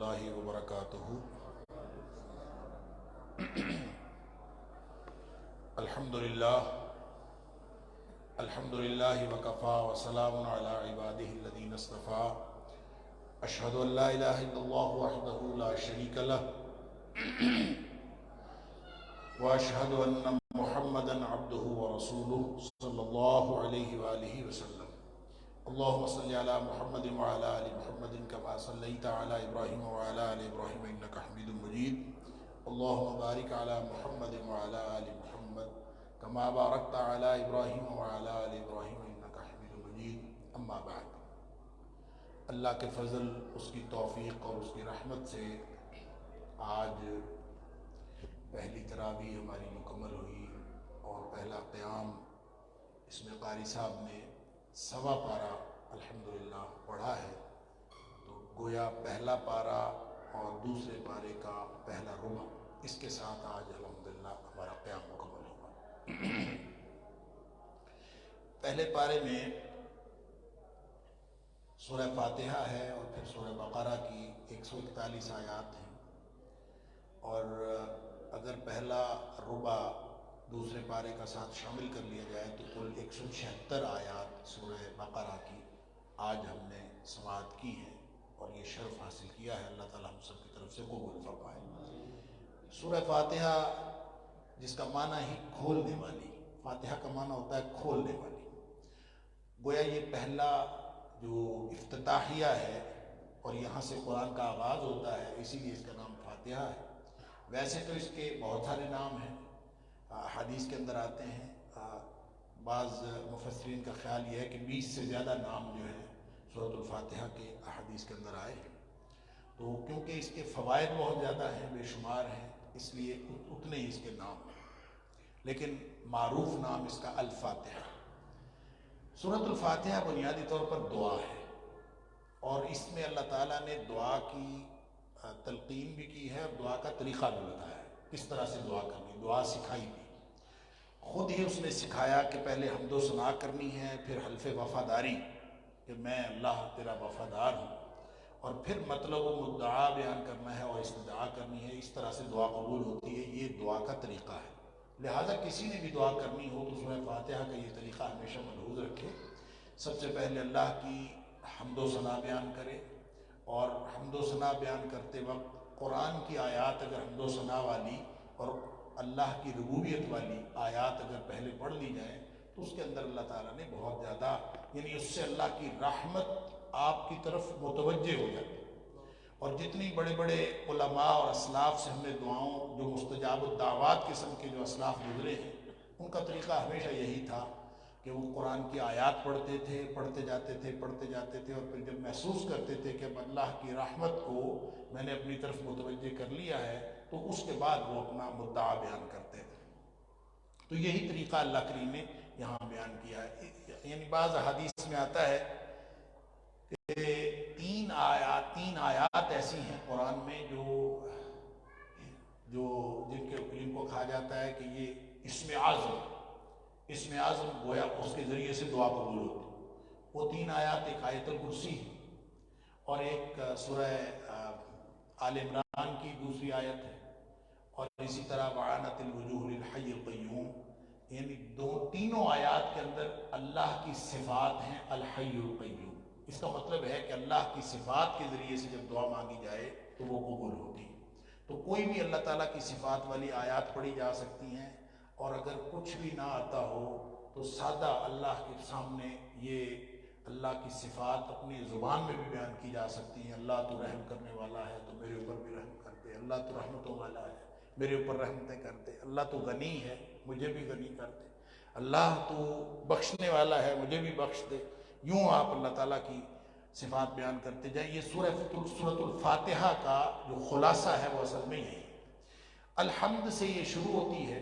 اللہ وبرکاتہ۔ الحمدللہ وکفا وسلام علی عبادہ الذین اصطفیٰ۔ اشہد ان لا الہ الا اللہ وحدہ لا شریک لہ واشہد ان محمدا عبدہ ورسولہ صلی اللہ علیہ وآلہ وسلم۔ اللہم صلی علی محمد وعلی آل محمد کما صلیت علی ابراہیم وعلی آل ابراہیم انکا حمید مجید۔ اللہم بارک علی محمد وعلی آل محمد کما بارکت علی ابراہیم وعلی آل ابراہیم انکا حمید مجید۔ اما بعد، اللہ کے فضل، اس کی توفیق اور اس کی رحمت سے آج پہلی تراویح ہماری مکمل ہوئی اور پہلا قیام اس میں قاری صاحب نے سوا پارہ الحمدللہ پڑھا ہے، تو گویا پہلا پارہ اور دوسرے پارے کا پہلا ربع، اس کے ساتھ آج الحمدللہ ہمارا قیام مکمل ہوا۔ پہلے پارے میں سورہ فاتحہ ہے اور پھر سورہ بقرہ کی 141 آیات ہیں، اور اگر پہلا ربع دوسرے پارے کا ساتھ شامل کر لیا جائے تو کل 176 آیات سورہ بقرہ کی آج ہم نے سماعت کی ہیں اور یہ شرف حاصل کیا ہے۔ اللہ تعالیٰ ہم سب کی طرف سے قبول فرمائے۔ سورہ فاتحہ، جس کا معنی ہی کھولنے والی، فاتحہ کا معنی ہوتا ہے کھولنے والی، گویا یہ پہلا جو افتتاحیہ ہے اور یہاں سے قرآن کا آغاز ہوتا ہے، اسی لیے اس کا نام فاتحہ ہے۔ ویسے تو اس کے بہت سارے نام ہیں، حدیث کے اندر آتے ہیں، بعض مفسرین کا خیال یہ ہے کہ 20 سے زیادہ نام جو ہیں سورۃ الفاتحہ کے احادیث کے اندر آئے ہیں، تو کیونکہ اس کے فوائد بہت زیادہ ہیں، بے شمار ہیں، اس لیے اتنے ہی اس کے نام ہیں، لیکن معروف نام اس کا الفاتحہ۔ سورۃ الفاتحہ بنیادی طور پر دعا ہے، اور اس میں اللہ تعالیٰ نے دعا کی تلقین بھی کی ہے اور دعا کا طریقہ بھی بتایا ہے، کس طرح سے دعا کرنی، دعا سکھائی بھی، خود ہی اس نے سکھایا کہ پہلے حمد و ثنا کرنی ہے، پھر حلف وفاداری کہ میں اللہ تیرا وفادار ہوں، اور پھر مطلب و مدعا بیان کرنا ہے اور استدعا کرنی ہے۔ اس طرح سے دعا قبول ہوتی ہے، یہ دعا کا طریقہ ہے۔ لہٰذا کسی نے بھی دعا کرنی ہو تو سورہ فاتحہ کا یہ طریقہ ہمیشہ ملحوظ رکھے۔ سب سے پہلے اللہ کی حمد و ثنا بیان کرے، اور حمد و ثنا بیان کرتے وقت قرآن کی آیات اگر حمد و ثنا والی اور اللہ کی ربوبیت والی آیات اگر پہلے پڑھ لی جائیں تو اس کے اندر اللہ تعالیٰ نے بہت زیادہ، یعنی اس سے اللہ کی رحمت آپ کی طرف متوجہ ہو جاتی ہے۔ اور جتنی بڑے بڑے علماء اور اسلاف سے ہم نے دعاؤں، جو مستجاب الدعوات قسم کے جو اسلاف گزرے ہیں، ان کا طریقہ ہمیشہ یہی تھا کہ وہ قرآن کی آیات پڑھتے تھے، پڑھتے جاتے تھے، اور پھر جب محسوس کرتے تھے کہ اب اللہ کی رحمت کو میں نے اپنی طرف متوجہ کر لیا ہے، تو اس کے بعد وہ اپنا مدعا بیان کرتے تھے۔ تو یہی طریقہ اللہ کریم نے یہاں بیان کیا ہے۔ یعنی بعض حدیث میں آتا ہے کہ تین آیات ایسی ہیں قرآن میں جو جن کو کہا جاتا ہے کہ یہ اسم اعظم گویا اس کے ذریعے سے دعا قبول ہوتی۔ وہ تین آیات، ایک آیت الکرسی ہے اور ایک سورہ آل عمران کی دوسری آیت ہے، اور اسی طرح وعنت الوجوہ للحی القیوم، یعنی تینوں آیات کے اندر اللہ کی صفات ہیں الحی القیوم۔ اس کا مطلب ہے کہ اللہ کی صفات کے ذریعے سے جب دعا مانگی جائے تو وہ قبول ہوتی ہے۔ تو کوئی بھی اللہ تعالیٰ کی صفات والی آیات پڑھی جا سکتی ہیں، اور اگر کچھ بھی نہ آتا ہو تو سادہ اللہ کے سامنے یہ اللہ کی صفات اپنی زبان میں بھی بیان کی جا سکتی ہیں۔ اللہ تو رحم کرنے والا ہے تو میرے اوپر بھی رحم کر دے، اللہ تو رحمتوں والا ہے میرے اوپر رحمتیں کر دے، اللہ تو غنی ہے مجھے بھی غنی کر دے، اللہ تو بخشنے والا ہے مجھے بھی بخش دے۔ یوں آپ اللہ تعالیٰ کی صفات بیان کرتے جائیں۔ یہ سورۃ الفاتحہ کا جو خلاصہ ہے وہ اصل میں یہی ہے۔ الحمد سے یہ شروع ہوتی ہے،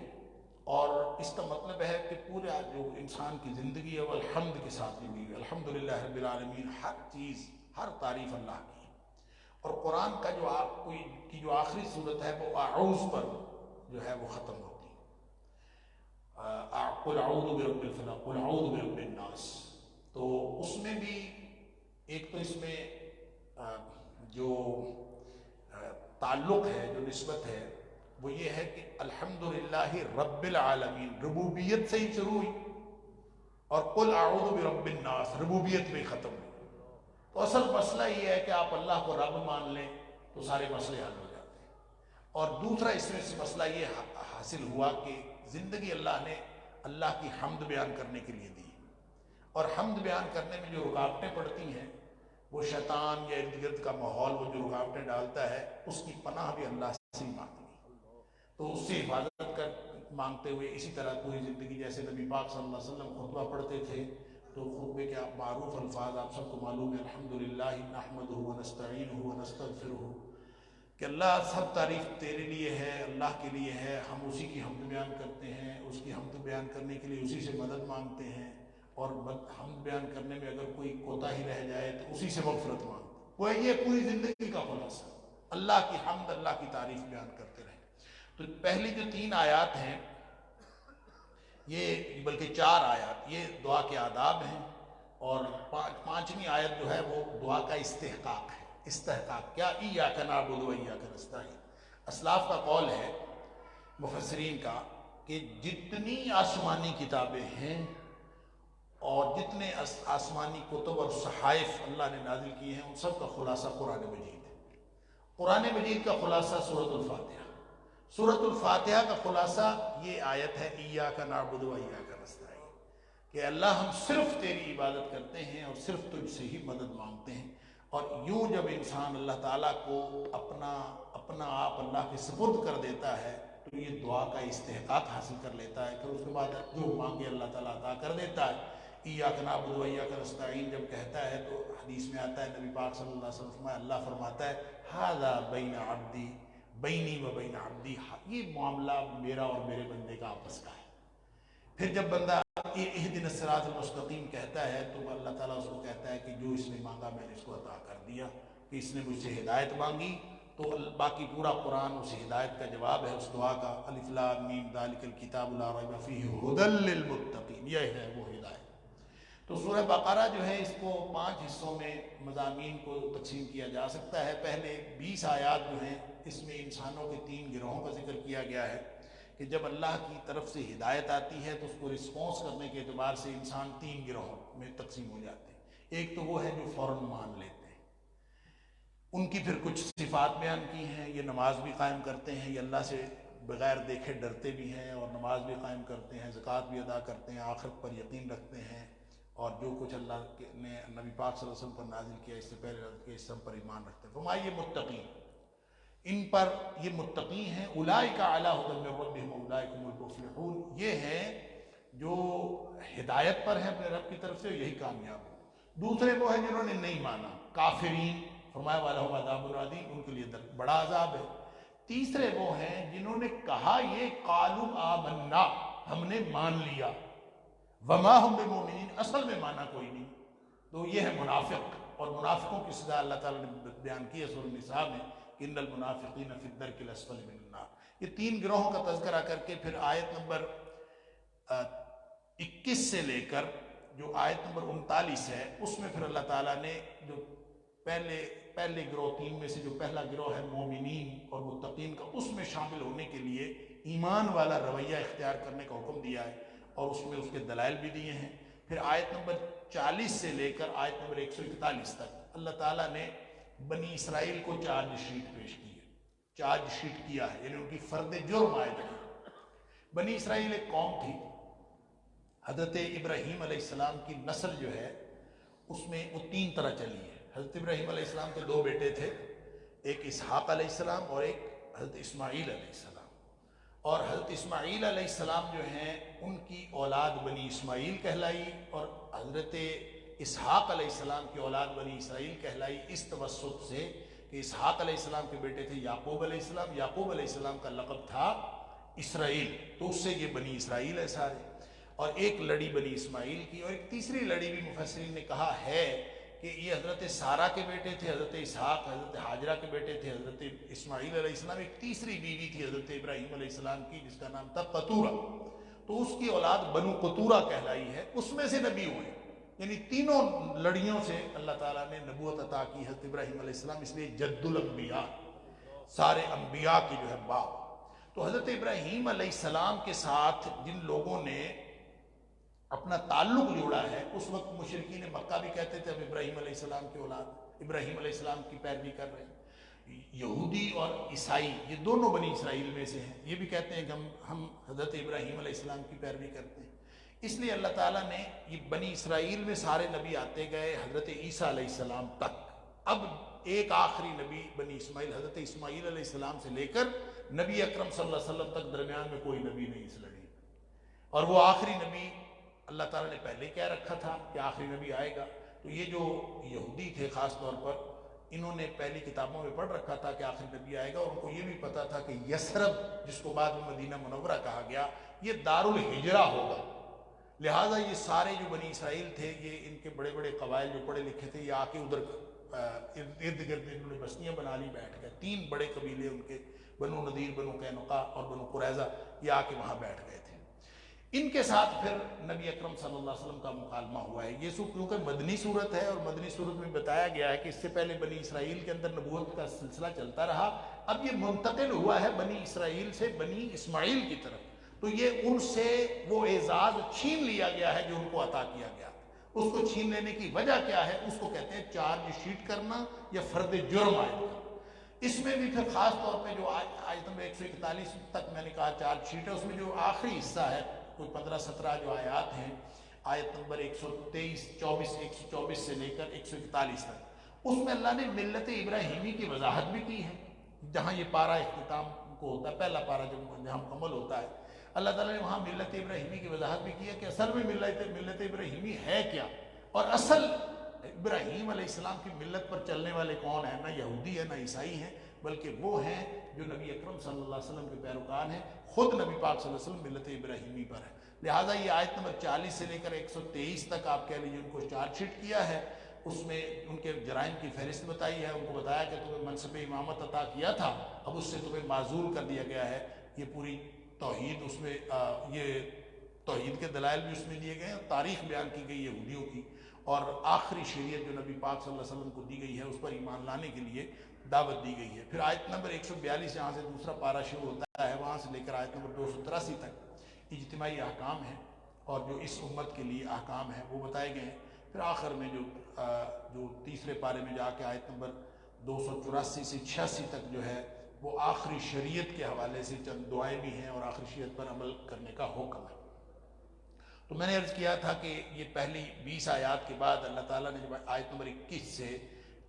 اور اس کا مطلب ہے کہ پورا جو انسان کی زندگی ہے وہ الحمد کے ساتھ جڑی ہوئی ہے۔ الحمدللہ رب العالمین، ہر چیز، ہر تعریف اللہ کی ہے۔ اور قرآن کا جو آخری صورت ہے وہ اعوذ پر جو ہے وہ ختم ہوتی ہے، قل اعوذ برب الفلق، قل اعوذ برب الناس۔ تو اس میں بھی ایک تو اس میں جو تعلق ہے، جو نسبت ہے، وہ یہ ہے کہ الحمدللہ رب العالمین ربوبیت سے ہی شروع ہوئی، اور قل اعوذ برب الناس ربوبیت میں ختم ہوئی۔ تو اصل مسئلہ یہ ہے کہ آپ اللہ کو رب مان لیں تو سارے مسئلے حل ہو جاتے ہیں۔ اور دوسرا اس میں سے مسئلہ یہ حاصل ہوا کہ زندگی اللہ نے اللہ کی حمد بیان کرنے کے لیے دی، اور حمد بیان کرنے میں جو رکاوٹیں پڑتی ہیں وہ شیطان یا ارد گرد کا ماحول وہ جو رکاوٹیں ڈالتا ہے اس کی پناہ بھی اللہ سے ہی مانگنی، تو اس سے حفاظت کر مانگتے ہوئے اسی طرح پوری زندگی، جیسے نبی پاک صلی اللہ علیہ وسلم خطبہ پڑھتے تھے تو خطبے کے معروف الفاظ آپ سب کو معلوم ہے، الحمدللہ نحمدہ ونستعینہ ونستغفرہ، کہ اللہ سب تعریف تیرے لیے ہے، اللہ کے لیے ہے، ہم اسی کی حمد بیان کرتے ہیں، اس کی حمد بیان کرنے کے لیے اسی سے مدد مانگتے ہیں، اور حمد بیان کرنے میں اگر کوئی کوتاہی رہ جائے تو اسی سے مغفرت مانگتے ہیں۔ وہ یہ پوری زندگی کا خلاصہ، اللہ کی حمد، اللہ کی تعریف بیان کرتے رہیں۔ تو پہلی جو 3 آیات ہیں، یہ بلکہ 4 آیات یہ دعا کے آداب ہیں، اور 5ویں آیت جو ہے وہ دعا کا استحقاق ہے۔ استحقاق کیا؟ ایاک نعبد و ایاک نستعین۔ اسلاف کا قول ہے، مفسرین کا، کہ جتنی آسمانی کتابیں ہیں اور جتنے آسمانی کتب اور صحائف اللہ نے نازل کیے ہیں، ان سب کا خلاصہ قرآن مجید ہے۔ قرآن مجید کا خلاصہ سورۃ الفاتحہ، سورۃ الفاتحہ کا خلاصہ یہ آیت ہے، ایاک نعبد و ایاک نستعین، کہ اللہ ہم صرف تیری عبادت کرتے ہیں اور صرف تجھ سے ہی مدد مانگتے ہیں۔ اور یوں جب انسان اللہ تعالیٰ کو اپنا آپ اللہ کے سپرد کر دیتا ہے تو یہ دعا کا استحقاق حاصل کر لیتا ہے، پھر اس کے بعد جو مانگے اللہ تعالیٰ عطا کر دیتا ہے۔ ایاک نعبد و ایاک نستعین جب کہتا ہے تو حدیث میں آتا ہے، نبی پاک صلی اللہ علیہ وسلم اللہ فرماتا ہے، ھذا بین عبدی بینی و بین عبدی، یہ معاملہ میرا اور میرے بندے کا آپس کا ہے۔ پھر جب بندہ اہدنا الصراط المستقیم کہتا ہے تو اللہ تعالیٰ اس کو کہتا ہے کہ جو اس نے مانگا میں نے اس کو عطا کر دیا، کہ اس نے مجھ سے ہدایت مانگی، تو باقی پورا قرآن اس ہدایت کا جواب ہے، اس دعا کا، الف لام میم ذالک الکتاب لا ریب فیہ ھدی للمتقین، یہ ہے وہ ہدایت۔ تو سورہ بقرہ جو ہے اس کو 5 حصوں میں مضامین کو تقسیم کیا جا سکتا ہے۔ پہلے 20 آیات جو ہیں اس میں انسانوں کے 3 گروہوں کا ذکر کیا گیا ہے، کہ جب اللہ کی طرف سے ہدایت آتی ہے تو اس کو رسپانس کرنے کے اعتبار سے انسان 3 گروہوں میں تقسیم ہو جاتے ہیں۔ ایک تو وہ ہے جو فوراً مان لیتے ہیں، ان کی پھر کچھ صفات بیان کی ہیں، یہ نماز بھی قائم کرتے ہیں، یہ اللہ سے بغیر دیکھے ڈرتے بھی ہیں اور نماز بھی قائم کرتے ہیں، زکوٰۃ بھی ادا کرتے ہیں، آخرت پر یقین رکھتے ہیں، اور جو کچھ اللہ نے نبی پاک صلی اللہ علیہ وسلم پر نازل کیا اس سے پہلے نازل کیا، اس سب پر ایمان رکھتے ہیں۔ فرمایا یہ متقین، ان پر یہ متقی ہیں، اولئک علی ھدی من ربہم اولئک هم المفلحون، یہ ہیں جو ہدایت پر ہیں اپنے رب کی طرف سے، یہی کامیاب ہوں۔ دوسرے وہ ہیں جنہوں نے نہیں مانا، کافرین، فرمایا وَلَهُمْ عَذَابٌ عَظِيمٌ، ان کے لیے بڑا عذاب ہے۔ تیسرے وہ ہیں جنہوں نے کہا یہ قالوا آمنا، ہم نے مان لیا، وما ہم بمؤمنین، اصل میں مانا کوئی نہیں، تو یہ ہے منافق۔ اور منافقوں کی سزا اللہ تعالیٰ نے بیان کی ہے سورۃ النساء میں، کہ ان المنافقین فی الدرک الاسفل من النار۔ یہ 3 گروہوں کا تذکرہ کر کے پھر آیت نمبر 21 سے لے کر جو آیت نمبر 39 ہے اس میں پھر اللہ تعالیٰ نے جو پہلے گروہ 3 میں سے جو پہلا گروہ ہے مومنین اور متقین کا، اس میں شامل ہونے کے لیے ایمان والا رویہ اختیار کرنے کا حکم دیا ہے، اور اس میں اس کے دلائل بھی دیے ہیں۔ پھر آیت نمبر 40 سے لے کر آیت نمبر 141 تک اللہ تعالیٰ نے بنی اسرائیل کو چارج شیٹ پیش کی ہے، چارج شیٹ کیا ہے، یعنی ان کی فرد جرم عائد کی۔ بنی اسرائیل ایک قوم تھی، حضرت ابراہیم علیہ السلام کی نسل جو ہے اس میں وہ 3 طرح چلی ہے۔ حضرت ابراہیم علیہ السلام کے 2 بیٹے تھے، ایک اسحاق علیہ السلام اور ایک حضرت اسماعیل علیہ السلام، اور حضرت اسماعیل علیہ السلام جو ہیں ان کی اولاد بنی اسماعیل کہلائی، اور حضرت اسحاق علیہ السلام کی اولاد بنی اسرائیل کہلائی، اس توسط سے کہ اسحاق علیہ السلام کے بیٹے تھے یعقوب علیہ السلام، یعقوب علیہ السلام کا لقب تھا اسرائیل، تو اس سے یہ بنی اسرائیل ہے سارے۔ اور ایک لڑی بنی اسماعیل کی، اور ایک تیسری لڑی بھی مفسرین نے کہا ہے کہ یہ حضرت سارہ کے بیٹے تھے، حضرت اسحاق، حضرت حاجرہ کے بیٹے تھے حضرت اسماعیل علیہ السلام، ایک تیسری بیوی تھی حضرت ابراہیم علیہ السلام کی جس کا نام تھا قطورہ، تو اس کی اولاد بنو قطورہ کہلائی ہے، اس میں سے نبی ہوئے۔ یعنی تینوں لڑیوں سے اللہ تعالیٰ نے نبوت عطا کی حضرت ابراہیم علیہ السلام، اس لیے جد الانبیاء، سارے انبیاء کی جو ہے باپ۔ تو حضرت ابراہیم علیہ السلام کے ساتھ جن لوگوں نے اپنا تعلق جوڑا ہے، اس وقت مشرکین مکہ بھی کہتے تھے اب ابراہیم علیہ السلام کی اولاد، ابراہیم علیہ السلام کی پیروی کر رہے ہیں۔ یہودی اور عیسائی یہ دونوں بنی اسرائیل میں سے ہیں، یہ بھی کہتے ہیں کہ ہم حضرت ابراہیم علیہ السلام کی پیروی کرتے ہیں۔ اس لیے اللہ تعالیٰ نے یہ بنی اسرائیل میں سارے نبی آتے گئے حضرت عیسیٰ علیہ السلام تک۔ اب ایک آخری نبی بنی اسماعیل، حضرت اسماعیل علیہ السلام سے لے کر نبی اکرم صلی اللہ علیہ وسلم تک درمیان میں کوئی نبی نہیں اس لڑی، اور وہ آخری نبی اللہ تعالیٰ نے پہلے ہی کہہ رکھا تھا کہ آخری نبی آئے گا۔ تو یہ جو یہودی تھے خاص طور پر، انہوں نے پہلی کتابوں میں پڑھ رکھا تھا کہ آخری نبی آئے گا، اور ان کو یہ بھی پتا تھا کہ یثرب جس کو بعد میں مدینہ منورہ کہا گیا، یہ دار الہجرہ ہوگا۔ لہٰذا یہ سارے جو بنی اسرائیل تھے، یہ ان کے بڑے بڑے قبائل جو پڑھے لکھے تھے، یہ آ کے ادھر ارد گرد انہوں نے بستیاں بنا لی، بیٹھ گئے۔ 3 بڑے قبیلے ان کے، بنو نذیر، بنو قینقاع اور بنو قریظہ، یہ آ کے وہاں بیٹھ گئے تھے۔ ان کے ساتھ پھر نبی اکرم صلی اللہ علیہ وسلم کا مکالمہ ہوا ہے۔ یہ کیونکہ مدنی صورت ہے، اور مدنی صورت میں بتایا گیا ہے کہ اس سے پہلے بنی اسرائیل کے اندر نبوت کا سلسلہ چلتا رہا، اب یہ منتقل ہوا ہے بنی اسرائیل سے بنی اسماعیل کی طرف، تو یہ ان سے وہ اعزاز چھین لیا گیا ہے جو ان کو عطا کیا گیا۔ اس کو چھین لینے کی وجہ کیا ہے؟ اس کو کہتے ہیں چارج شیٹ کرنا یا فرد جرم عائد کرنا۔ اس میں بھی پھر خاص طور پہ جو آیت نمبر 141 تک میں نے کہا چارج شیٹ ہے، اس میں جو آخری حصہ ہے کوئی 15-17 جو آیات ہیں، آیت نمبر 123، 24، 124 سے لے کر 141 تک، اس میں اللہ نے ملت ابراہیمی کی وضاحت بھی کی ہے۔ جہاں یہ پارہ اختتام کو ہوتا ہے، پہلا پارہ جہاں مکمل ہوتا ہے، اللہ تعالیٰ نے وہاں ملت ابراہیمی کی وضاحت بھی کی ہے کہ اصل میں ملت ابراہیمی ہے کیا، اور اصل ابراہیم علیہ السلام کی ملت پر چلنے والے کون ہیں؟ نہ یہودی ہے نہ عیسائی ہیں، بلکہ وہ ہیں جو نبی اکرم صلی اللہ علیہ وسلم کے پیروکار ہیں۔ خود نبی پاک صلی اللہ علیہ وسلم ملت ابراہیمی پر ہے۔ لہٰذا یہ آیت نمبر 40 سے لے کر 123 تک آپ کہہ لیجیے ان کو چارج شیٹ کیا ہے، اس میں ان کے جرائم کی فہرست بتائی ہے، ان کو بتایا کہ تمہیں منصب امامت عطا کیا تھا، اب اس سے تمہیں معزول کر دیا گیا ہے۔ یہ پوری توحید اس میں یہ توحید کے دلائل بھی اس میں دیے گئے ہیں، تاریخ بیان کی گئی یہودیوں کی، اور آخری شریعت جو نبی پاک صلی اللہ علیہ وسلم کو دی گئی ہے اس پر ایمان لانے کے لیے دعوت دی گئی ہے۔ پھر آیت نمبر 142 جہاں سے دوسرا پارہ شروع ہوتا ہے، وہاں سے لے کر آیت نمبر 283 تک اجتماعی احکام ہیں، اور جو اس امت کے لیے احکام ہیں وہ بتائے گئے ہیں۔ پھر آخر میں جو تیسرے پارے میں جا کے آیت نمبر 284 سے 86 تک جو ہے وہ آخری شریعت کے حوالے سے چند دعائیں بھی ہیں، اور آخری شریعت پر عمل کرنے کا حکم ہے۔ تو میں نے عرض کیا تھا کہ یہ پہلی 20 آیات کے بعد اللہ تعالیٰ نے جب آیت نمبر 21 سے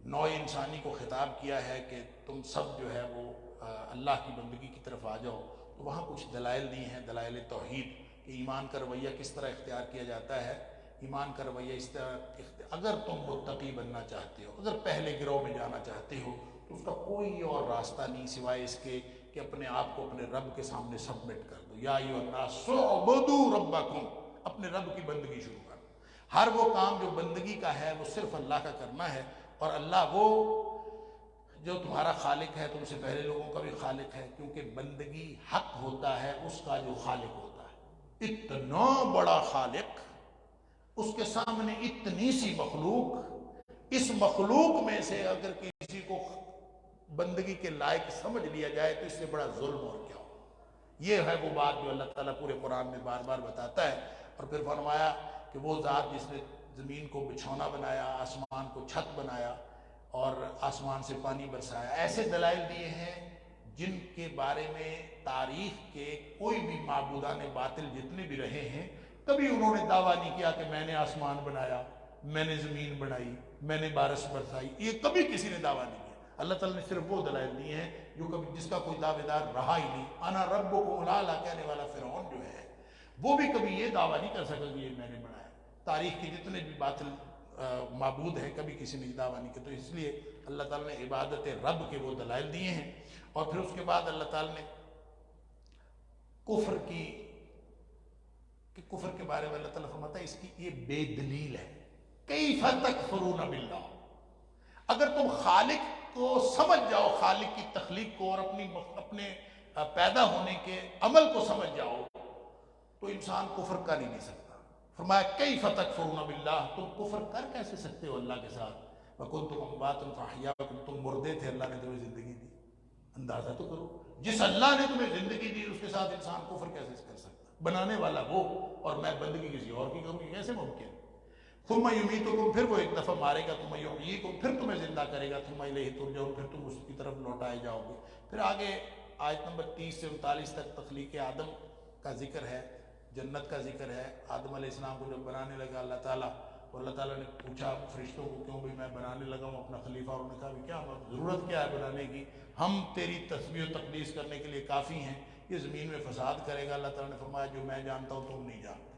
نوع انسانی کو خطاب کیا ہے کہ تم سب جو ہے وہ اللہ کی بندگی کی طرف آ جاؤ، تو وہاں کچھ دلائل دی ہیں، دلائل توحید، کہ ایمان کا رویہ کس طرح اختیار کیا جاتا ہے۔ ایمان کا رویہ اس طرح، اگر تم متقی بننا چاہتے ہو، اگر پہلے گروہ میں جانا چاہتے ہو، تو اس کا کوئی اور راستہ نہیں سوائے اس کے کہ اپنے آپ کو اپنے رب کے سامنے سبمٹ کر دو۔ یا ایھا الناس اعبدوا ربکم، اپنے رب کی بندگی شروع کر دو۔ ہر وہ کام جو بندگی کا ہے وہ صرف اللہ کا کرنا ہے، اور اللہ وہ جو تمہارا خالق ہے، تم سے پہلے لوگوں کا بھی خالق ہے، کیونکہ بندگی حق ہوتا ہے اس کا جو خالق ہوتا ہے۔ اتنا بڑا خالق، اس کے سامنے اتنی سی مخلوق، اس مخلوق میں سے اگر کسی کو بندگی کے لائق سمجھ لیا جائے تو اس سے بڑا ظلم اور کیا ہو۔ یہ ہے وہ بات جو اللہ تعالیٰ پورے قرآن میں بار بار بتاتا ہے، اور پھر فرمایا کہ وہ ذات جس نے زمین کو بچھونا بنایا، آسمان کو چھت بنایا، اور آسمان سے پانی برسایا۔ ایسے دلائل دیے ہیں جن کے بارے میں تاریخ کے کوئی بھی معبودان باطل جتنے بھی رہے ہیں، کبھی انہوں نے دعویٰ نہیں کیا کہ میں نے آسمان بنایا، میں نے زمین بنائی، میں نے بارش برسائی۔ یہ کبھی کسی نے دعویٰ نہیں کیا۔ اللہ تعالیٰ نے صرف وہ دلائل دیے ہیں جو کبھی جس کا کوئی دعوے دار رہا ہی نہیں۔ انا ربکم الاعلی کہنے والا فرعون جو ہے، وہ بھی کبھی یہ دعویٰ نہیں کر سکا کہ یہ میں نے بنایا۔ تاریخ کے جتنے بھی باطل معبود ہیں، کبھی کسی نے دعویٰ نہیں کیا۔ تو اس لیے اللہ تعالیٰ نے عبادت رب کے وہ دلائل دیے ہیں، اور پھر اس کے بعد اللہ تعالیٰ نے کفر کے بارے میں اللہ تعالیٰ فرماتا ہے اس کی یہ بے دلیل ہے۔ کیف تکفرون باللہ، اگر تم خالق کو سمجھ جاؤ، خالق کی تخلیق کو اور اپنے پیدا ہونے کے عمل کو سمجھ جاؤ، تو انسان کفر کر ہی نہیں سکتا۔ فرمایا کیف تکفرون باللہ، تم کفر کر کیسے سکتے ہو اللہ کے ساتھ؟ وکنتم امواتا فاحیاکم، تم مردے تھے، اللہ نے تمہیں زندگی دی، اندازہ تو کرو، جس اللہ نے تمہیں زندگی دی اس کے ساتھ انسان کفر کیسے کر سکتا؟ بنانے والا وہ اور میں بندگی کسی اور کی کروں، یہ کیسے ممکن؟ ثم یمیتکم، پھر وہ ایک دفعہ مارے گا، ثم یحییکم، پھر تمہیں زندہ کرے گا، ثم الیہ ترجعون، پھر تم اس کی طرف لوٹائے جاؤ گے۔ پھر آگے آیت نمبر 30 سے 39 تک تخلیق آدم کا ذکر ہے، جنت کا ذکر ہے۔ آدم علیہ السلام کو جب بنانے لگا اللہ تعالیٰ، تو اللہ تعالیٰ نے پوچھا فرشتوں کو، کیوں بھی میں بنانے لگا ہوں اپنا خلیفہ؟ اور انہوں نے کہا بھی کیا ضرورت کیا ہے بنانے کی، ہم تیری تسبیح و تقدیس کرنے کے لیے کافی ہیں، یہ زمین میں فساد کرے گا۔ اللہ تعالیٰ نے فرمایا جو میں جانتا ہوں تم نہیں جانتے۔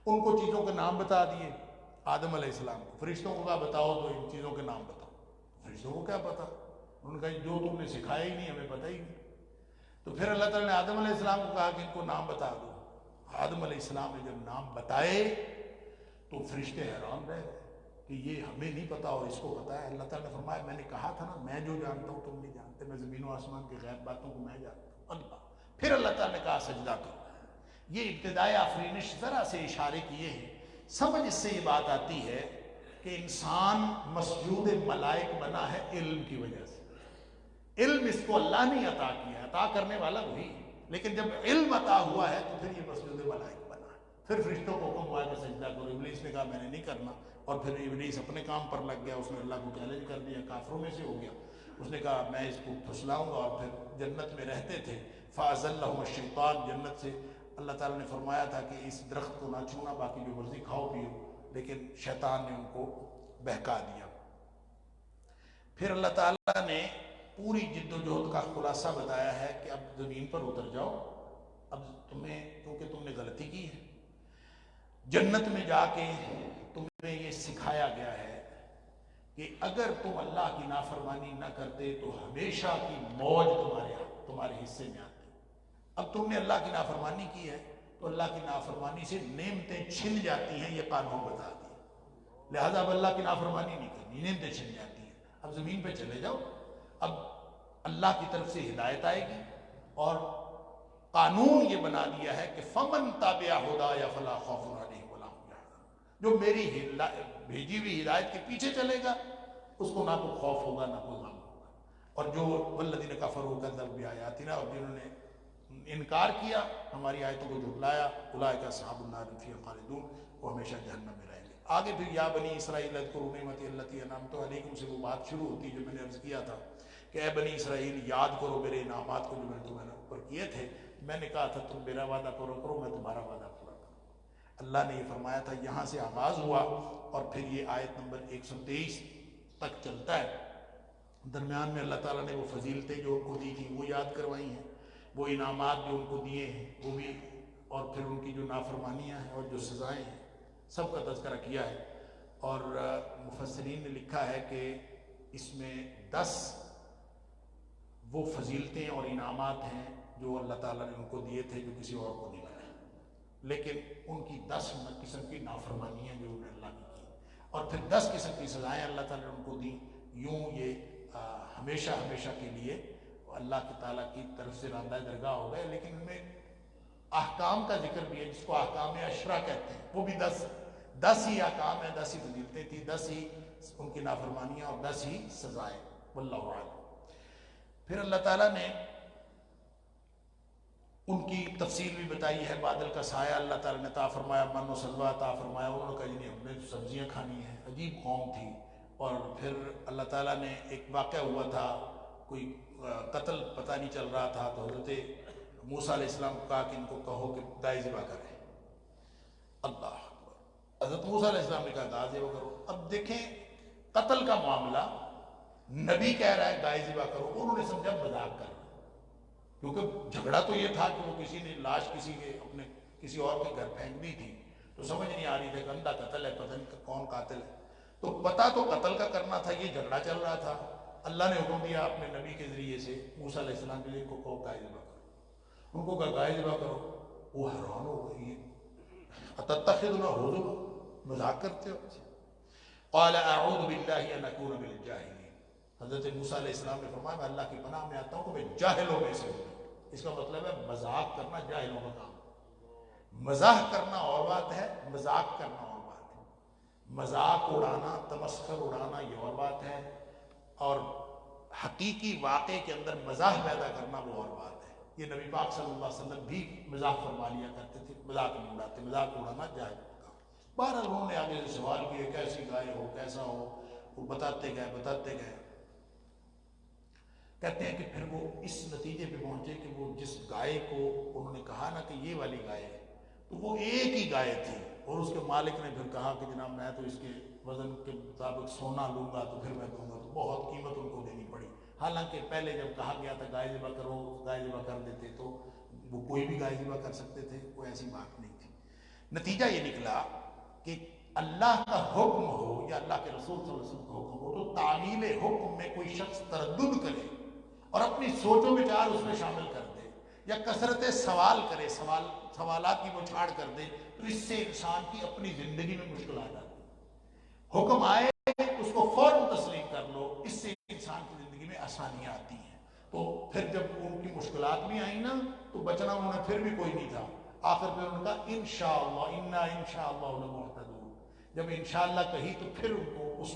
ان کو چیزوں کے نام بتا دیے آدم علیہ السلام کو، فرشتوں کو کہا بتاؤ تو ان چیزوں کے نام بتاؤ، فرشتوں کو کیا پتا، انہوں نے کہا جو تم نے سکھایا ہی نہیں، ہمیں پتہ ہی نہیں۔ تو پھر اللہ تعالیٰ نے آدم علیہ السلام کو کہا کہ ان کو نام بتا دو۔ آدم علیہ السلام نے جب نام بتائے تو فرشتے حیران رہ گئے کہ یہ ہمیں نہیں پتا اور اس کو پتا ہے۔ اللہ تعالیٰ نے فرمایا میں نے کہا تھا نا میں جو جانتا ہوں تم نہیں جانتے، میں زمین و آسمان کے غیب باتوں کو میں جانتا ہوں اللہ۔ پھر اللہ تعالیٰ نے کہا سجدہ کرو۔ یہ ابتدائی آفرینش ذرا سے اشارے کیے ہیں، سمجھ اس سے یہ بات آتی ہے کہ انسان مسجود ملائک بنا ہے علم کی وجہ سے۔ علم اس کو اللہ نے عطا کیا، عطا کرنے والا وہی، لیکن جب علم عطا ہوا ہے تو پھر یہ مسجود ملائک بنا ہے۔ پھر فرشتوں کو حکم ہوا کہ سجدہ کرو، ابلیس نے کہا میں نے نہیں کرنا، اور پھر ابلیس اپنے کام پر لگ گیا، اس نے اللہ کو چیلنج کر دیا، کافروں میں سے ہو گیا۔ اس نے کہا میں اس کو پھسلاؤں گا، اور پھر جنت میں رہتے تھے، فَأَزَلَّهُمُ الشَّيْطَانُ، جنت سے اللہ تعالیٰ نے فرمایا تھا کہ اس درخت کو نہ چھونا، باقی جو مرضی کھاؤ پیو، لیکن شیطان نے ان کو بہکا دیا۔ پھر اللہ تعالیٰ نے پوری جد و جہد کا خلاصہ بتایا ہے کہ اب زمین پر اتر جاؤ، اب تمہیں کیونکہ تم نے غلطی کی ہے، جنت میں جا کے تمہیں یہ سکھایا گیا ہے کہ اگر تم اللہ کی نافرمانی نہ کرتے تو ہمیشہ کی موج تمہارے حصے میں آتی۔ اب تم نے اللہ کی نافرمانی کی ہے تو اللہ کی نافرمانی سے نعمتیں چھن جاتی ہیں، یہ قانون بتا دیا، لہذا اب اللہ کی نافرمانی نہیں کرنی، نعمتیں چھن جاتی ہیں۔ اب زمین پہ چلے جاؤ، اب اللہ کی طرف سے ہدایت آئے گی، اور قانون یہ بنا دیا ہے کہ فمن تابع ہدایا فلا خوف علیہم ولا هم يحزنون، جو میری بھیجی ہوئی ہدایت کے پیچھے چلے گا اس کو نہ کوئی خوف ہوگا نہ کوئی غم ہوگا، اور جو والذین کفروا کذبوا بآیاتنا، اور جنہوں نے انکار کیا ہماری آیتوں کو جھٹلایا، اولئک اصحاب النار هم فیہا خالدون، وہ ہمیشہ جہنم میں رہیں گے۔ آگے پھر یا بنی اسرائیل اذکروا نعمتی التی انعمت علیکم سے وہ بات شروع ہوتی ہے جو میں نے عرض کیا تھا کہ اے بنی اسرائیل یاد کرو میرے انعامات کو جو میں نے تمہارے اوپر کیے تھے۔ میں نے کہا تھا تم میرا وعدہ پورا کرو میں تمہارا وعدہ پورا کروں۔ اللہ نے یہ فرمایا تھا، یہاں سے آغاز ہوا اور پھر یہ آیت نمبر 123 تک چلتا ہے۔ درمیان میں اللہ تعالیٰ نے وہ فضیلتیں جو ان کو دی تھیں وہ یاد کروائی ہیں، وہ انعامات جو ان کو دیے ہیں وہ بھی، اور پھر ان کی جو نافرمانیاں ہیں اور جو سزائیں ہیں سب کا تذکرہ کیا ہے۔ اور مفسرین نے لکھا ہے کہ اس میں 10 وہ فضیلتیں اور انعامات ہیں جو اللہ تعالیٰ نے ان کو دیے تھے جو کسی اور کو نہیں ملے، لیکن ان کی 10 قسم کی نافرمانیاں جو انہوں نے اللہ کی کی، اور پھر 10 قسم کی سزائیں اللہ تعالیٰ نے ان کو دیں۔ یوں یہ ہمیشہ ہمیشہ کے لیے اللہ کی تعالیٰ کی طرف سے راندہ درگاہ ہو گئے، لیکن ان میں احکام کا ذکر بھی ہے جس کو احکام عشرہ کہتے ہیں، وہ بھی 10 ہی احکام ہیں، 10 ہی فضیلتیں تھیں، 10 ہی ان کی نافرمانیاں اور 10 ہی سزائیں، واللہ اعلم۔ پھر اللہ تعالیٰ نے ان کی تفصیل بھی بتائی ہے، بادل کا سایہ اللہ تعالیٰ نے عطا فرمایا، من و سلوہ عطا فرمایا، انہوں نے کہا جی ہم نے سبزیاں کھانی ہیں، عجیب قوم تھی۔ اور پھر اللہ تعالیٰ نے ایک واقعہ ہوا تھا، کوئی قتل پتہ نہیں چل رہا تھا، تو حضرت موسیٰ علیہ السلام کو کہا کہ ان کو کہو کہ گائے ذبح کریں۔ اللہ اکبر، حضرت موسیٰ علیہ السلام نے کہا گائے ذبح کرو۔ اب دیکھیں قتل کا معاملہ، نبی کہہ رہا ہے گائے ذبح کرو، انہوں نے سمجھا مذاق کر رہا، کیونکہ جھگڑا تو یہ تھا کہ وہ کسی نے لاش اپنے کسی اور کے گھر پھینک دی تھی، تو سمجھ نہیں آ رہی تھی کہ اندھا قتل ہے، پتہ نہیں کون قاتل ہے، تو پتہ تو قتل کا کرنا تھا، یہ جھگڑا چل رہا تھا۔ اللہ نے حکم دیا اپنے نبی کے ذریعے سے موسیٰ علیہ السلام کے لیے ان کو کہو گائے ذبح کرو، ان کو کہا گائے ذبح کرو، وہ حیران ہو گئی، اتتخذنا ہزوا، مذاق کرتے ہو؟ قال اعوذ باللہ ان اکون من الجاہلین، حضرت موسیٰ علیہ السلام نے فرمایا میں اللہ کی پناہ میں آتا ہوں کہ میں جاہلوں میں سے ہوں۔ اس کا مطلب ہے مذاق کرنا جاہلوں کا کام، مزاح کرنا اور بات ہے، مذاق کرنا اور بات ہے، مذاق اڑانا، تمسخر اڑانا یہ اور بات ہے، اور حقیقی واقعے کے اندر مزاح پیدا کرنا وہ اور بات ہے. یہ نبی پاک صلی اللہ علیہ وسلم بھی مذاق فرما لیا کرتے تھے. مذاق نہیں اڑاتے, مذاق اڑانا جائز ہوگا. بہرحال انہوں نے آگے سے سوال کیے کیسی گائے ہو, کیسا ہو, وہ بتاتے گئے. کہتے ہیں کہ پھر وہ اس نتیجے پہ پہنچے کہ وہ جس گائے کو انہوں نے کہا نا کہ یہ والی گائے ہے, تو وہ ایک ہی گائے تھی, اور اس کے مالک نے پھر کہا کہ جناب میں تو اس کے وزن کے مطابق سونا لوں گا, تو پھر میں دوں گا, تو بہت قیمت ان کو دینی پڑی. حالانکہ پہلے جب کہا گیا تھا گائے ذبح کرو, گائے ذبح کر دیتے, تو وہ کوئی بھی گائے ذبح کر سکتے تھے, کوئی ایسی بات نہیں تھی. نتیجہ یہ نکلا کہ اللہ کا حکم ہو یا اللہ کے رسول صلی اللہ علیہ وسلم کا حکم ہو, تو تعمیل حکم میں کوئی شخص تردد کرے اور اپنی سوچ و بچار اس میں شامل کر دے, یا کثرت سوال کرے, سوالات کی بچھاڑ کر دے, تو اس سے انسان کی اپنی زندگی میں مشکل آ جاتی ہے. حکم آئے اس کو فوراً تسلیم کر لو, اس سے انسان کی زندگی میں آسانیاں آتی ہیں. تو پھر جب ان کی مشکلات بھی آئیں نا, تو بچنا انہوں نے پھر بھی کوئی نہیں تھا. آخر پہ انہوں نے کہا انشاءاللہ انا انشاءاللہ لمہتدون. جب انشاءاللہ کہی تو پھر ان کو اس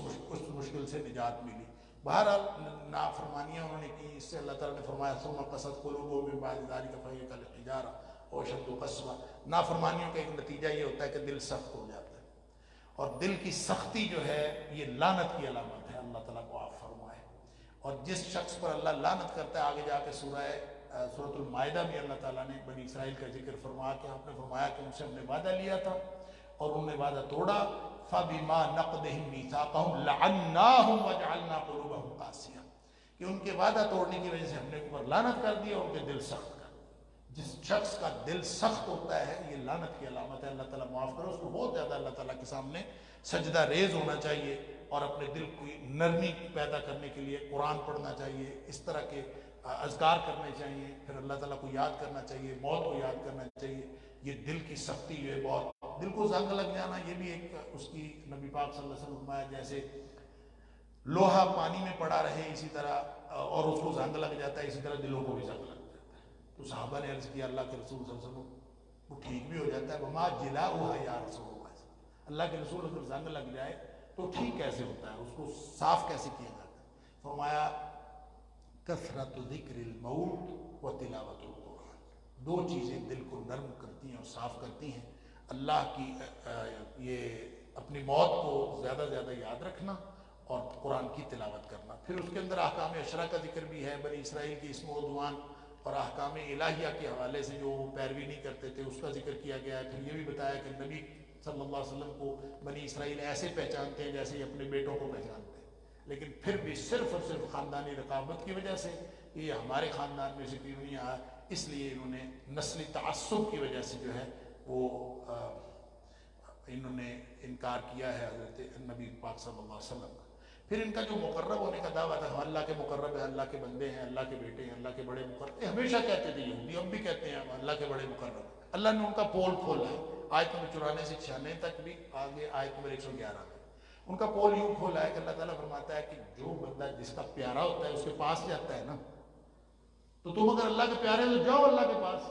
مشکل سے نجات ملی. بہرحال نافرمانیاں انہوں نے کی, اس سے اللہ تعالیٰ نے فرمایا ثم قست قلوبهم من بعد ذلك فهي كالحجارة او اشد قسوة. نافرمانیوں کا ایک نتیجہ یہ ہوتا ہے کہ دل سخت ہو جاتا ہے, اور دل کی سختی جو ہے یہ لعنت کی علامت ہے. اللہ تعالیٰ کو آپ فرمائے. اور جس شخص پر اللہ لعنت کرتا ہے, آگے جا کے سورۃ المائدہ میں اللہ تعالیٰ نے بنی اسرائیل کا ذکر فرما کے آپ نے فرمایا کہ ان سے ہم نے وعدہ لیا تھا اور انہوں نے وعدہ توڑا. فَبِمَا نَقْضِهِمْ مِيثَاقَهُمْ لَعَنَّاهُمْ وَجَعَلْنَا قُلُوبَهُمْ قَاسِيَةً, کہ ان کے وعدہ توڑنے کی وجہ سے ہم نے اوپر لعنت کر دیا اور ان کے دل سخت کر دیا. جس شخص کا دل سخت ہوتا ہے یہ لعنت کی علامت ہے. اللہ تعالیٰ معاف کرو. اس کو بہت زیادہ اللہ تعالیٰ کے سامنے سجدہ ریز ہونا چاہیے, اور اپنے دل کی نرمی پیدا کرنے کے لیے قرآن پڑھنا چاہیے, اس طرح کے اذکار کرنے چاہیے, پھر اللہ تعالیٰ کو یاد کرنا چاہیے, موت کو یاد کرنا چاہیے. یہ دل کی سختی جو ہے بہت, دل کو زنگ لگ جانا, یہ بھی ایک اس کی نبی پاک صلی اللہ علیہ وسلم فرمایا جیسے لوہا پانی میں پڑا رہے اسی طرح اور اس کو زنگ لگ جاتا ہے, اسی طرح دلوں کو بھی زنگ لگ جاتا ہے. تو صحابہ نے عرض کیا اللہ کے رسول صلی اللہ علیہ وسلم وہ ٹھیک بھی ہو جاتا ہے, وما جلاؤھا یا رسول اللہ, اللہ کے رسول اگر زنگ لگ جائے تو ٹھیک کیسے ہوتا ہے, اس کو صاف کیسے کیا جاتا ہے؟ فرمایا کثرت ذکر الموت و تلاوت القرآن. دو چیزیں دل کو نرم کرتی ہیں اور صاف کرتی ہیں, اللہ کی یہ اپنی موت کو زیادہ زیادہ یاد رکھنا اور قرآن کی تلاوت کرنا. پھر اس کے اندر احکام عشرہ کا ذکر بھی ہے, بنی اسرائیل کی اسم و عدوان اور احکام الہیہ کے حوالے سے جو وہ پیروی نہیں کرتے تھے اس کا ذکر کیا گیا ہے. پھر یہ بھی بتایا کہ نبی صلی اللہ علیہ وسلم کو بنی اسرائیل ایسے پہچانتے ہیں جیسے یہ اپنے بیٹوں کو پہچانتے ہیں, لیکن پھر بھی صرف اور صرف خاندانی رقابت کی وجہ سے یہ ہمارے خاندان میں سے کیوں نہیں آیا, اس لیے انہوں نے نسلی تعصب کی وجہ سے جو ہے وہ انہوں نے انکار کیا ہے حضرت نبی پاک صلی اللہ علیہ وسلم کا. پھر ان کا جو مقرب ہونے کا دعویٰ تھا, ہم اللہ کے مقرب ہیں, اللہ کے بندے ہیں, اللہ کے بیٹے ہیں, اللہ کے بڑے مقرب, ہمیشہ کہتے تھے یہودی, ہم بھی کہتے ہیں ہم اللہ کے بڑے مقرب. اللہ نے ان کا پول کھولا ہے, آیت نمبر 94 سے 96 تک بھی, آگے آیت نمبر 111 تک ان کا پول یوں کھولا ہے کہ اللہ تعالیٰ فرماتا ہے کہ جو بندہ جس کا پیارا ہوتا ہے اس کے پاس جاتا ہے نا, تو تم اگر اللہ کے پیارے تو جاؤ اللہ کے پاس,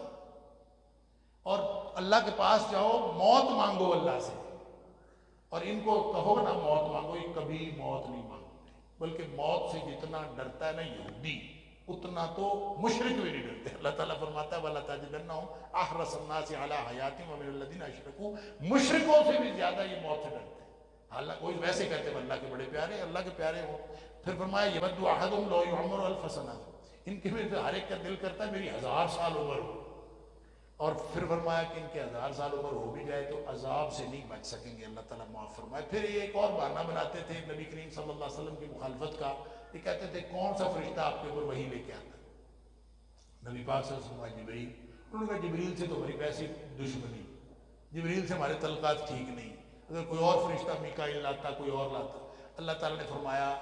اور اللہ کے پاس جاؤ, موت مانگو اللہ سے, اور ان کو کہو نا موت مانگو, یہ کبھی موت نہیں مانگتے, بلکہ موت سے جتنا ڈرتا ہے نا یہودی اتنا تو مشرک بھی نہیں ڈرتے. اللہ تعالیٰ فرماتا ہے وَلَا تَجِدَنَّهُمْ أَحْرَصَ النَّاسِ عَلَىٰ حَيَاتٍ وَمِنَ الَّذِينَ أَشْرَكُوا, مشرکوں سے بھی زیادہ یہ موت سے ڈرتے ہیں. حالانکہ وہ ویسے کہتے ہیں اللہ کے بڑے پیارے, اللہ کے پیارے ہو. پھر فرمایا يَوَدُّ أَحَدُهُمْ لَوْ يُعَمَّرُ أَلْفَ سَنَةٍ, ان کے میں ہر ایک کا دل کرتا ہے میری 1000 سال عمر ہو. اور پھر فرمایا کہ ان کے 1000 سال عمر ہو بھی جائے تو عذاب سے نہیں بچ سکیں گے, اللہ تعالیٰ معاف فرمائے. پھر یہ ایک اور بہانہ بناتے تھے نبی کریم صلی اللہ علیہ وسلم کی مخالفت کا, یہ کہتے تھے کون سا فرشتہ آپ کے اوپر وحی لے کے آتا ہے؟ نبی پاک صلی اللہ علیہ وسلم جبریل. انہوں نے کہا جبریل سے تو ہماری ویسی دشمنی, جبریل سے ہمارے تعلقات ٹھیک نہیں, اگر کوئی اور فرشتہ میکائیل لاتا کوئی اور لاتا. اللہ تعالیٰ نے فرمایا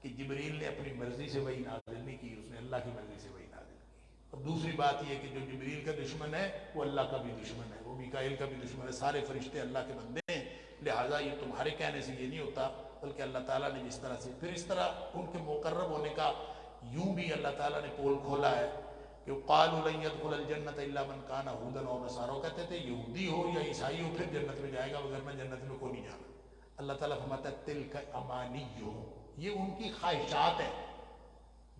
کہ جبریل نے اپنی مرضی سے وحی نازل نہیں کی, اس نے اللہ کی مرضی سے وحی نازل کی. اور دوسری بات یہ کہ جو جبریل کا دشمن ہے وہ اللہ کا بھی دشمن ہے, وہ میکائیل کا بھی دشمن ہے. سارے فرشتے اللہ کے بندے ہیں, لہٰذا یہ تمہارے کہنے سے یہ نہیں ہوتا, بلکہ اللہ تعالیٰ نے جس طرح سے. پھر اس طرح ان کے مقرب ہونے کا یوں بھی اللہ تعالیٰ نے پول کھولا ہے کہ قالوا لن يدخل الجنة الا من كان هودا او نصارى, کہتے تھے یہودی ہو یا عیسائی ہو پھر جنت میں جائے گا, ورنہ جنت میں کوئی نہیں جانا. اللہ تعالیٰ فرماتا ہے تلک امانیہم, یہ ان کی خواہشات ہیں,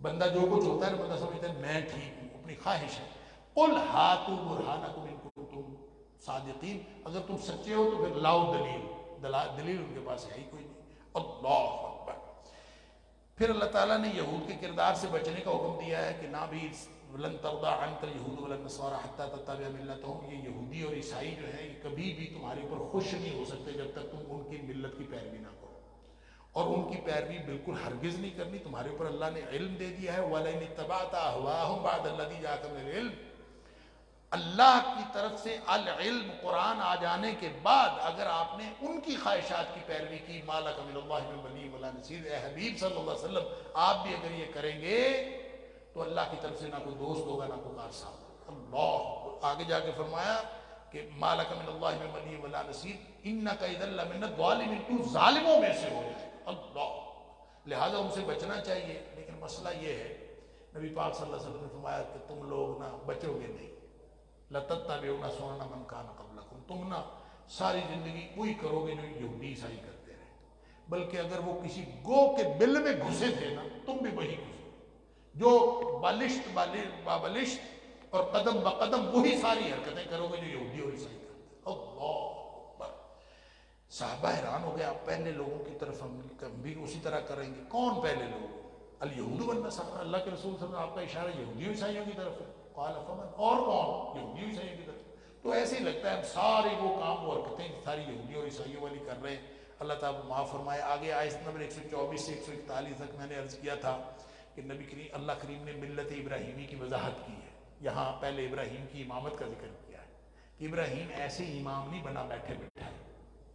بندہ جو کچھ ہوتا ہے نا بندہ سمجھتا ہے میں ٹھیک ہوں، اپنی خواہش ہے. قل ہاتوا برہانکم ان کنتم صادقین، اگر تم سچے ہو تو پھر لاؤ دلیل. دلیل ان کے پاس ہے ہی کوئی نہیں. اللہ اکبر. پھر اللہ تعالیٰ نے یہود کے کردار سے بچنے کا حکم دیا ہے کہ نہ بھی لن ترضی عنک الیہود ولا النصارى حتی تتبع ملتہم، یہ یہودی اور عیسائی جو ہیں یہ کبھی بھی تمہارے اوپر خوش نہیں ہو سکتے جب تک تم ان کی ملت کی پیروی نہ کرو، اور ان کی پیروی بالکل ہرگز نہیں کرنی. تمہارے اوپر اللہ نے علم دے دیا ہے. وَلَئِنِ اتَّبَعْتَ أَهْوَاءَهُمْ بَعْدَ الَّذِي جَاءَكَ مِنَ الْعِلْمِ، اللہ کی طرف سے العلم قرآن آ جانے کے بعد اگر آپ نے ان کی خواہشات کی پیروی کی، مَا لَكَ مِنَ اللَّهِ مِن وَلِيٍّ وَلَا نَصِيرٍ، اے حبیب صلی اللہ علیہ وسلم آپ بھی اگر یہ کریں گے تو اللہ کی طرف سے نہ کوئی دوست ہوگا نہ کوئی کارساز. اللہ آگے جا کے فرمایا کہ مَا لَكَ مِنَ اللَّهِ مِن وَلِيٍّ وَلَا نَصِيرٍ إِنَّكَ إِذًا لَّمِنَ الظَّالِمِينَ، تو ظالموں میں سے ہو جائے. اللہ، لہٰذا ان سے بچنا چاہیے. لیکن مسئلہ یہ ہے نبی پاک صلی اللہ علیہ وسلم نے فرمایا کہ تم لوگ نہ بچو گے نہیں. لَتَتَّبِعُنَّ سُنَنَ مَن كَانَ قَبْلَكُمْ، تم نہ ساری زندگی وہی کرو گے جو یہودی عیسائی کرتے رہے، بلکہ اگر وہ کسی گو کے بل میں گھسے تھے نا تم بھی وہی گھسو، جو بالشت بالشت اور قدم بقدم وہی ساری حرکتیں کرو گے جو یہودی اور عیسائی کرتے. اللہ اکبر. صحابہ حیران ہو گیا، پہلے لوگوں کی طرف ہم بھی اسی طرح کریں گے. کون پہلے لوگ؟ الیہود والنصارى، اللہ کے رسول صلی اللہ علیہ وسلم آپ کا اشارہ یہودی اور عیسائیوں کی طرف ہے. قال فمن، اور کون؟ یہودی اور عیسائیوں کی طرف. تو ایسے ہی لگتا ہے ہم سارے وہ کام وہ حرکتیں ساری یہودی اور عیسائیوں والی کر رہے ہیں. اللہ تعالیٰ معاف فرمائے. آگے آیت نمبر 124 سے 141 تک میں نے عرض کیا تھا کہ نبی کریم اللہ کریم نے ملت ابراہیمی کی وضاحت کی ہے. یہاں پہلے ابراہیم کی امامت کا ذکر کیا ہے کہ ابراہیم ایسے امام نہیں بنا بیٹھے بیٹھائے.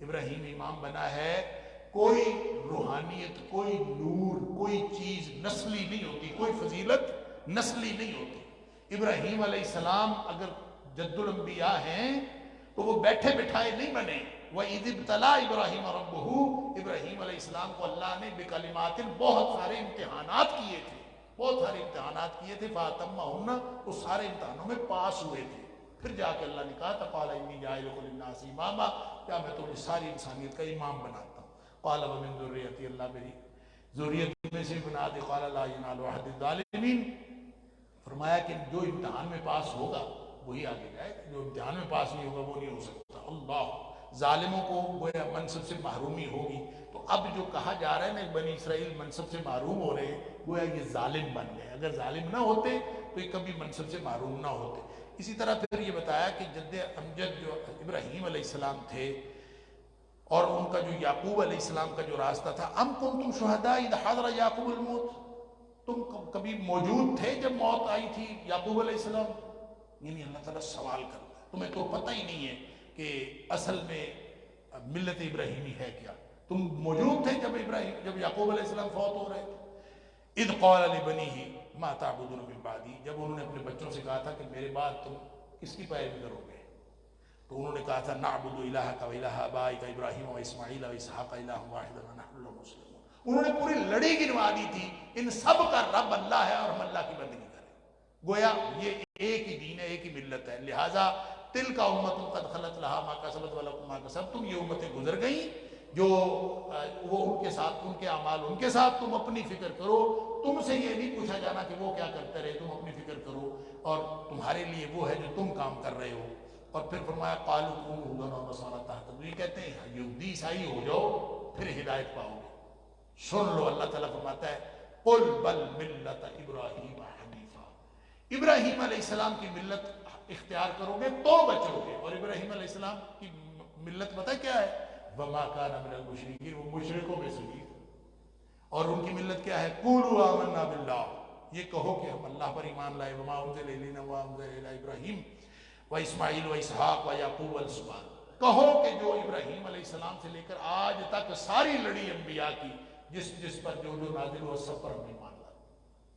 ابراہیم امام بنا ہے، کوئی روحانیت، کوئی نور، کوئی چیز نسلی نہیں ہوتی، کوئی فضیلت نسلی نہیں ہوتی. ابراہیم علیہ السلام اگر جد الانبیاء ہیں تو وہ بیٹھے بٹھائے نہیں بنے. وَإِذِ ابْتَلَىٰ إِبْرَاهِيمَ رَبُّهُ، ابراہیم علیہ السلام کو اللہ نے بکلمات بہت سارے امتحانات کیے تھے، بہت سارے امتحانات کیے تھے. فَأَتَمَّهُنَّ، وہ سارے امتحانوں میں پاس ہوئے تھے. پھر جا کے اللہ نے کہا قال انی جاعلک للناس اماما، کیا میں تمہیں ساری انسانیت کا امام بناتا ہوں. قال ومن ذریتی، اللہ میری ذریت میں سے بنا دے. قال لا ینال عہد الظالمین، فرمایا کہ جو امتحان میں پاس ہوگا وہی آگے جائے گا، جو امتحان میں پاس نہیں ہوگا وہ نہیں ہو سکتا. اللہ، ظالموں کو گویا منصب سے محرومی ہوگی. تو اب جو کہا جا رہا ہے نا بنی اسرائیل منصب سے محروم ہو رہے ہیں، گویا یہ ظالم بن گئے. اگر ظالم نہ ہوتے تو یہ کبھی منصب سے محروم نہ ہوتے. اسی طرح پھر یہ بتایا کہ جد امجد جو ابراہیم علیہ السلام تھے اور ان کا جو یعقوب علیہ السلام کا جو راستہ تھا، ام کنتم شہداء اذ حضر یعقوب الموت، تم کبھی موجود تھے جب موت آئی تھی یعقوب علیہ السلام؟ یعنی اللہ تعالیٰ سوال کرتا ہے، تمہیں تو پتہ ہی نہیں ہے کہ اصل میں ملت ابراہیمی ہے کیا؟ تم موجود تھے جب یعقوب علیہ السلام فوت ہو رہے تھے. اذ قال لبنیہ ما تعبدون من بعدی، جب انہوں نے اپنے بچوں سے کہا تھا کہ میرے بعد تم کس کی پیروی کرو گے، تو انہوں نے کہا تھا نعبد الہک و الہ آبائک ابراہیم و اسماعیل و اسحاق الہ واحد ونحن له مسلمون. انہوں نے پوری لڑی گنوا دی تھی، ان سب کا رب اللہ ہے اور ہم اللہ کی بندگی کریں. گویا یہ ایک ہی دین ہے، ایک ہی ملت ہے. لہٰذا تلک امۃ قد خلت لہا ما کسبت ولکم ما کسبتم، یہ امتیں گزر گئیں جو وہ ان کے ساتھ ان کے اعمال ان کے ساتھ، تم اپنی فکر کرو. تم سے یہ نہیں پوچھا جانا کہ وہ کیا کرتے رہے، تم اپنی فکر کرو اور تمہارے لیے وہ ہے جو تم کام کر رہے ہو. اور پھر فرمایا قالوا کونوا هودا او نصارا تهتدوا، یہ کہتے ہیں یہودی عیسائی ہو جاؤ پھر ہدایت پاؤ گے. سن لو، اللہ تعالیٰ فرماتا ہے قل بل ملت ابراہیم حنیفا، ابراہیم علیہ السلام کی ملت اختیار کرو گے تو بچو گے. اور ابراہیم علیہ السلام کی ملت پتہ کیا ہے؟ وما کان من المشرکین، وہ مشرکوں میں سے نہیں. اور ان کی ملت کیا ہے؟ قولوا آمنا باللہ، یہ کہو کہ ہم اللہ پر ایمان لائے. وما انزل الینا وما انزل الی ابراہیم و اسماعیل و اسحاق و یعقوب والاسباط، کہو کہ جو ابراہیم علیہ السلام سے لے کر آج تک ساری لڑی انبیاء کی، جس پر جو نازل ہوا سب پر ہم ایمان لائے.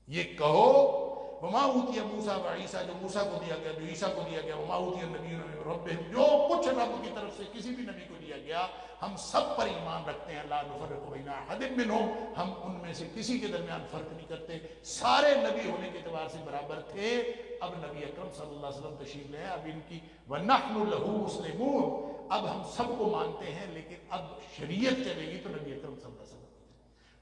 یہ کہو وما اوتی موسیٰ و عیسیٰ، جو موسیٰ کو دیا گیا، جو عیسیٰ کو دیا گیا. وما اوتی النبیون من ربہم، جو کچھ رب کی طرف سے کسی بھی نبی کو دیا گیا ہم سب پر ایمان رکھتے ہیں. لا نفرق بین احد منہم، ہم ان میں سے کسی کے درمیان فرق نہیں کرتے. سارے نبی ہونے کے اعتبار سے برابر تھے. اب نبی اکرم صلی اللہ علیہ وسلم تشریف لے، اب ان کی وَنَحْنُ لَهُ مُسْلِمُونَ، اب ہم سب کو مانتے ہیں، لیکن اب شریعت چلے گی تو نبی اکرم صلی اللہ علیہ وسلم.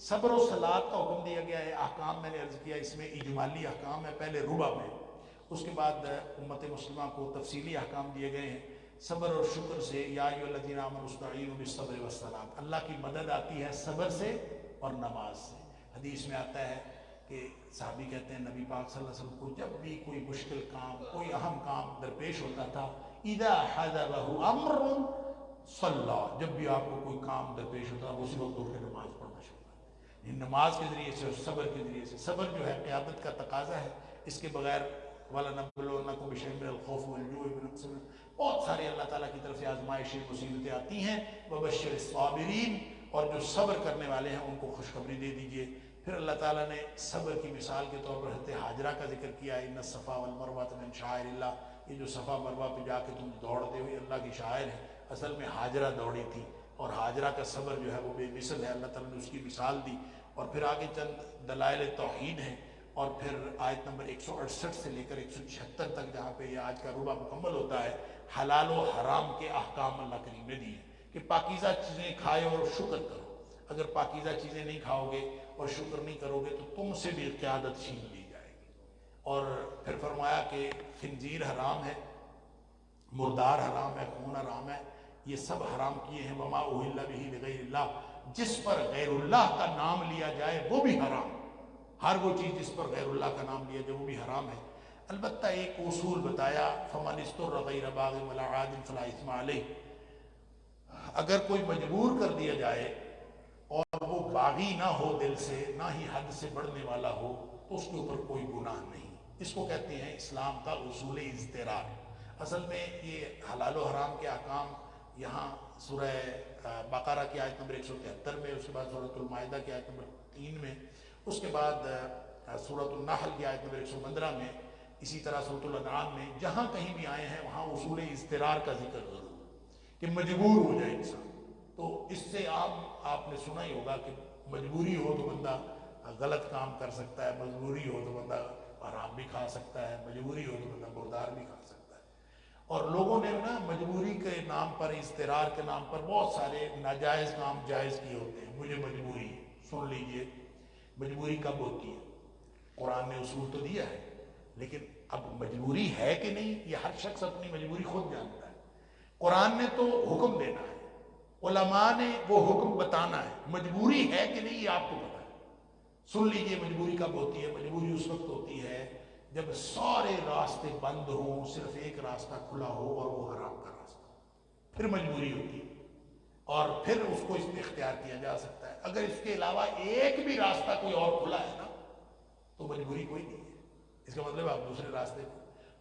صبر و صلات کا حکم دیا گیا ہے. احکام میں نے عرض کیا اس میں اجمالی احکام ہے پہلے ربا میں، اس کے بعد امت مسلمہ کو تفصیلی احکام دیے گئے ہیں. صبر اور شکر سے، یا ایھا الذین آمنوا استعینوا بالصبر والصلاۃ، اللہ کی مدد آتی ہے صبر سے اور نماز سے. حدیث میں آتا ہے کہ صحابی کہتے ہیں نبی پاک صلی اللہ علیہ وسلم کو جب بھی کوئی مشکل کام، کوئی اہم کام درپیش ہوتا تھا، اذا حضرہ امر صلی، جب بھی آپ کو کوئی کام درپیش ہوتا ہے اسی وقت اٹھ کے نماز پڑھنا شروع کریں. نماز کے ذریعے سے اور صبر کے ذریعے سے. صبر جو ہے قیادت کا تقاضا ہے، اس کے بغیر وَلَنَبْلُوَنَّكُمْ بِشَيْءٍ مِّنَ الْخَوْفِ وَالْجُوعِ وَنَقْصٍ مِّنَ، بہت سارے اللہ تعالیٰ کی طرف سے آزمائشیں مصیبتیں آتی ہیں. وَبَشِّرِ الصَّابِرِينَ، اور جو صبر کرنے والے ہیں ان کو خوشخبری دے دیجئے. پھر اللہ تعالیٰ نے صبر کی مثال کے طور پر حضرت ہاجرہ کا ذکر کیا. ان الصفا والمروہ من شعائر اللہ، یہ جو صفا مروہ پہ جا کے تم دوڑتے ہوئے اللہ کی شاعر ہے. اصل میں ہاجرہ دوڑی تھی، اور ہاجرہ کا صبر جو ہے وہ بے مثل ہے. اللہ تعالیٰ نے اس کی مثال دی. اور پھر آگے چند دلائل توحید ہیں، اور پھر آیت نمبر 168 سے لے کر 176 تک جہاں پہ یہ آج کا ربع مکمل ہوتا ہے، حلال و حرام کے احکام اللہ کریم نے دیے کہ پاکیزہ چیزیں کھائے اور شکر کرو. اگر پاکیزہ چیزیں نہیں کھاؤ گے اور شکر نہیں کرو گے تو تم سے بھی قیادت چھین لی جائے گی. اور پھر فرمایا کہ خنزیر حرام ہے، مردار حرام ہے، خون حرام ہے، یہ سب حرام کیے ہیں. وما اہل بہ لغیر اللہ، جس پر غیر اللہ کا نام لیا جائے وہ بھی حرام. ہر وہ چیز جس پر غیر اللہ کا نام لیا جائے وہ بھی حرام ہے. البتہ ایک اصول بتایا، فمن اضطر غیر باغ ولا عاد فلا اثم علیہ، اگر کوئی مجبور کر دیا جائے اور وہ باغی نہ ہو دل سے، نہ ہی حد سے بڑھنے والا ہو، تو اس کے اوپر کوئی گناہ نہیں. اس کو کہتے ہیں اسلام کا اصول اضطرار. اصل میں یہ حلال و حرام کے احکام یہاں سورہ بقرہ کی آیت نمبر 173 میں، اس کے بعد سورۃ المائدہ کی آیت نمبر 3 میں، اس کے بعد سورۃ النحل کی آیت نمبر 115 میں، اسی طرح سورۃ الانعام میں، جہاں کہیں بھی آئے ہیں وہاں اصول اضطرار کا ذکر ضرور کہ مجبور ہو جائے انسان. تو اس سے آپ نے سنا ہی ہوگا کہ مجبوری ہو تو بندہ غلط کام کر سکتا ہے، مجبوری ہو تو بندہ حرام بھی کھا سکتا ہے، مجبوری ہو تو بندہ مردار بھی کھا سکتا ہے. اور لوگوں نے نا مجبوری کے نام پر، اضطرار کے نام پر بہت سارے ناجائز کام جائز کیے ہوتے ہیں. مجھے مجبوری ہے. سن لیجئے، مجبوری کب ہوتی ہے؟ قرآن نے اصول تو دیا ہے، لیکن اب مجبوری ہے کہ نہیں یہ ہر شخص اپنی مجبوری خود جانتا ہے. قرآن نے تو حکم دینا ہے، علماء نے وہ حکم بتانا ہے. مجبوری ہے کہ نہیں یہ آپ کو پتا ہے. سن لیجئے مجبوری کب ہوتی ہے. مجبوری اس وقت ہوتی ہے جب سارے راستے بند ہوں، صرف ایک راستہ کھلا ہو اور وہ حرام کا راستہ، پھر مجبوری ہوتی ہے. اور پھر اس کو اس میں اختیار کیا جا سکتا ہے. اگر اس کے علاوہ ایک بھی راستہ کوئی اور کھلا ہے نا تو مجبوری کوئی نہیں ہے. اس کا مطلب آپ دوسرے راستے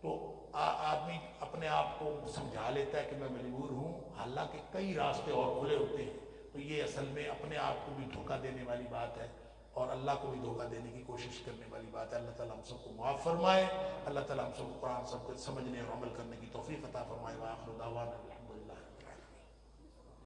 تو آدمی اپنے آپ کو سمجھا لیتا ہے کہ میں مجبور ہوں، حالانکہ کئی راستے اور کھلے ہوتے ہیں. تو یہ اصل میں اپنے آپ کو بھی دھوکہ دینے والی بات ہے اور اللہ کو بھی دھوکہ دینے کی کوشش کرنے والی بات ہے. اللہ تعالیٰ ہم سب کو معاف فرمائے. اللہ تعالیٰ ہم سب کو قرآن سب کو سمجھنے اور عمل کرنے کی توفیق عطا فرمائے. وآخر دعوانا الحمدللہ.